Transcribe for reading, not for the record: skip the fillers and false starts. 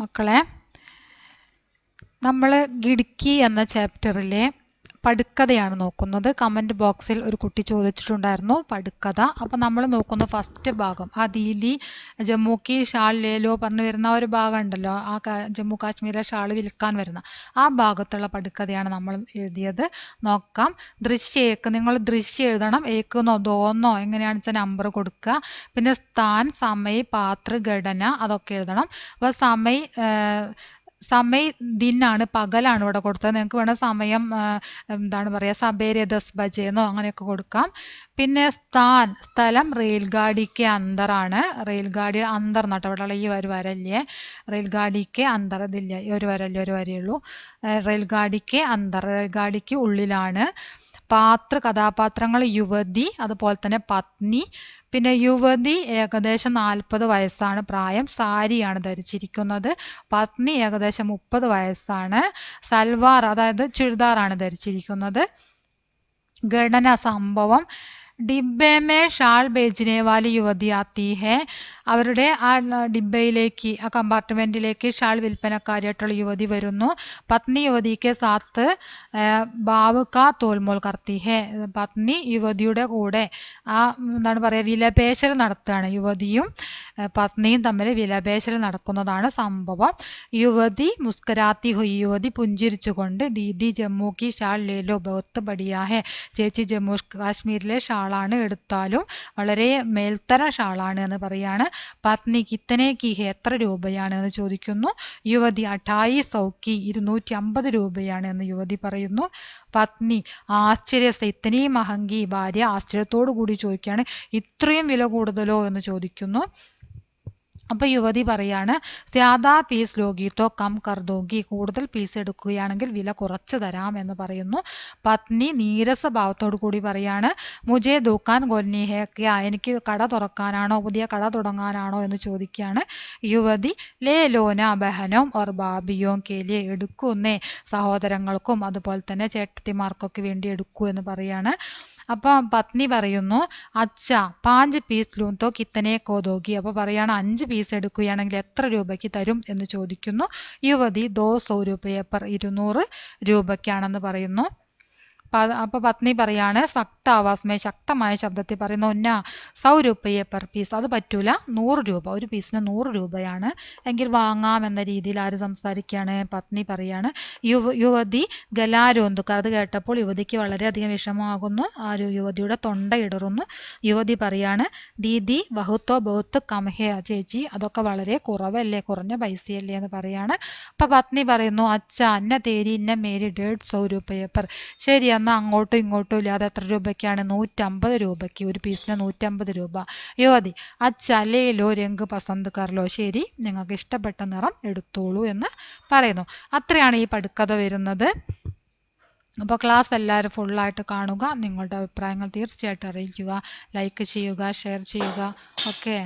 മക്കളെ, നമ്മൾ ഗിഡ്കി എന്ന ചാപ്റ്ററിലെ പടുക്കഥയാണ് നോക്കുന്നത്. കമൻറ്റ് ബോക്സിൽ ഒരു കുട്ടി ചോദിച്ചിട്ടുണ്ടായിരുന്നു പടുക്കഥ. അപ്പോൾ നമ്മൾ നോക്കുന്ന ഫസ്റ്റ് ഭാഗം, ആ ദീദി ജമ്മു കി ഷാൾ ലേലോ പറഞ്ഞു വരുന്ന ഒരു ഭാഗം ഉണ്ടല്ലോ, ആ ജമ്മു കാശ്മീരെ ഷാൾ വിൽക്കാൻ വരുന്ന ആ ഭാഗത്തുള്ള പടുക്കഥയാണ് നമ്മൾ എഴുതിയത്. നോക്കാം. ദൃശ്യേക്ക്, നിങ്ങൾ ദൃശ്യം എഴുതണം. ഏക്കെന്നോ ദോന്നോ എങ്ങനെയാണെന്ന് വെച്ചാൽ നമ്പർ കൊടുക്കുക. പിന്നെ സ്ഥാൻ, സമയ്, പാത്ര, ഘടന അതൊക്കെ എഴുതണം. അപ്പോൾ സമയ് ദിനാണ്, പകലാണ് ഇവിടെ കൊടുത്തത്. നിങ്ങൾക്ക് വേണം സമയം എന്താണ് പറയുക, സബേരെ 10 ബജേന്നോ അങ്ങനെയൊക്കെ കൊടുക്കാം. പിന്നെ സ്ഥലം റെയിൽഗാഡിക്ക് അന്തറാണ്. റെയിൽഗാഡി അന്തർ നട്ടോ, ഇവിടെ ഈ ഒരു വരല്ലേ, റെയിൽഗാഡിക്ക് അന്തർ ഇതില്ല, ഈ ഒരു വരല്ലേ, ഒരു വരയുള്ളൂ. റെയിൽഗാഡിക്ക് അന്തർ, റെയിൽഗാഡിക്ക് ഉള്ളിലാണ്. കഥാപാത്രങ്ങൾ യുവതി, അതുപോലെ തന്നെ പത്നി. പിന്നെ യുവതി ഏകദേശം 40 വയസ്സാണ് പ്രായം, സാരിയാണ് ധരിച്ചിരിക്കുന്നത്. പത്നി ഏകദേശം 30 വയസ്സാണ്, സൽവാർ അതായത് ചുരിദാറാണ് ധരിച്ചിരിക്കുന്നത്. ഘടന, സംഭവം, ഡിബ്ബെ മേ ഷാൾ ബേച്ചിനെ വാലി യുവതി ആത്തി ഹെ. അവരുടെ ആ ഡിബ്ബയിലേക്ക്, ആ കമ്പാർട്ട്മെൻറ്റിലേക്ക് ഷാൾ വിൽപ്പനക്കാരിയായിട്ടുള്ള യുവതി വരുന്നു. പത്നി യുവതിക്ക് സാത്ത് ബാവ് കാ തോൽമോൽ കർത്തി ഹെ. പത്നി യുവതിയുടെ കൂടെ ആ എന്താണ് പറയുക, വിലപേശൽ നടത്തുകയാണ്. യുവതിയും പത്നിയും തമ്മിൽ വിലപേശൽ നടക്കുന്നതാണ് സംഭവം. യുവതി മുസ്കരാത്തി ഹുയി, യുവതി പുഞ്ചിരിച്ചുകൊണ്ട്, ദീദി ജമ്മു കി ഷാൾ ലേലോ ബഹുത്ത് ബടിയാ ഹെ. ചേച്ചി ജമ്മു കാശ്മീരിലെ ഷാളാണ്, എടുത്താലും വളരെ മേൽത്തര ഷാളാണ് എന്ന് പറയാണ്. പത്നി കിത്തനെ കി ഹെ, എത്ര രൂപയാണ് എന്ന് ചോദിക്കുന്നു. യുവതി 2800 250 രൂപയാണ് എന്ന് യുവതി പറയുന്നു. പത്നി ആശ്ചര്യസെ ഇത്തനീ മഹങ്കി, ഭാര്യ ആശ്ചര്യത്തോടു കൂടി ചോദിക്കുകയാണ്, ഇത്രയും വില കൂടുതലോ എന്ന് ചോദിക്കുന്നു. അപ്പോൾ യുവതി പറയാണ്, സ്യാദാ പീസ് ലോഗി കം കർദോഗി, കൂടുതൽ പീസ് എടുക്കുകയാണെങ്കിൽ വില കുറച്ച് തരാം എന്ന് പറയുന്നു. പത്നി നീരസ ഭാവത്തോടു കൂടി പറയാണ്, മുജേ ദുക്കാൻ ഗൊൽനി ഹേ ക്യാ, എനിക്ക് കട തുറക്കാനാണോ, പുതിയ കട തുടങ്ങാനാണോ എന്ന് ചോദിക്കുകയാണ്. യുവതി ലേ ലോന ബഹനോം ഓർ ബാബിയോം കേലിയെ, എടുക്കുന്നേ, സഹോദരങ്ങൾക്കും അതുപോലെ തന്നെ ചേട്ടത്തിമാർക്കൊക്കെ വേണ്ടി എടുക്കൂ എന്ന് പറയാണ്. അപ്പം പത്നി പറയുന്നു, അച്ഛ 5 പീസ് ലൂൺ തോ കിത്തനെ കോതോഗി. അപ്പോൾ പറയാണ്, 5 പീസ് എടുക്കുകയാണെങ്കിൽ എത്ര രൂപയ്ക്ക് തരും എന്ന് ചോദിക്കുന്നു. യുവതി 200 രൂപയെ പെർ, 200 രൂപയ്ക്കാണെന്ന് പറയുന്നു. അപ്പോൾ പത്നി പറയാണ്, സക്ത ആവാസ്മേ, ശക്തമായ ശബ്ദത്തിൽ പറയുന്നു, ഒന്ന 100 രൂപയെ പെർ പീസ്, അത് പറ്റൂല, 100 രൂപ, ഒരു പീസിന് 100 രൂപയാണ്, എങ്കിൽ വാങ്ങാം എന്ന രീതിയിൽ ആര് സംസാരിക്കുകയാണ്, പത്നി പറയാണ്. യുവതി ഗലാരോന്തുക, അത് കേട്ടപ്പോൾ യുവതിക്ക് വളരെയധികം വിഷമമാകുന്നു. ആ യുവതിയുടെ തൊണ്ട ഇടറുന്നു. യുവതി പറയാണ്, ദീദി ബഹുത്തോ ബഹുത്ത് കംഹേ, ചേച്ചി അതൊക്കെ വളരെ കുറവല്ലേ, കുറഞ്ഞ പൈസയല്ലേ എന്ന് പറയാണ്. അപ്പം പത്നി പറയുന്നു, അച്ഛ അന്ന തേരി ഇന്ന മേരി 150 രൂപയെ പെർ. ശരി, എന്നാൽ അങ്ങോട്ടും ഇങ്ങോട്ടും ഇല്ലാതെ എത്ര രൂപയ്ക്കാണ്, 150 രൂപയ്ക്ക്, ഒരു പീസിന് 150 രൂപ. യുവതി അച്ഛ ലേലോ രംഗ് പസന്ത് കർലോ, ശരി നിങ്ങൾക്ക് ഇഷ്ടപ്പെട്ട നിറം എടുത്തോളൂ എന്ന് പറയുന്നു. അത്രയാണ് ഈ പടുക്കഥ വരുന്നത്. അപ്പോൾ ക്ലാസ് എല്ലാവരും ഫുള്ളായിട്ട് കാണുക. നിങ്ങളുടെ അഭിപ്രായങ്ങൾ തീർച്ചയായിട്ടും അറിയിക്കുക. ലൈക്ക് ചെയ്യുക, ഷെയർ ചെയ്യുക. ഓക്കെ.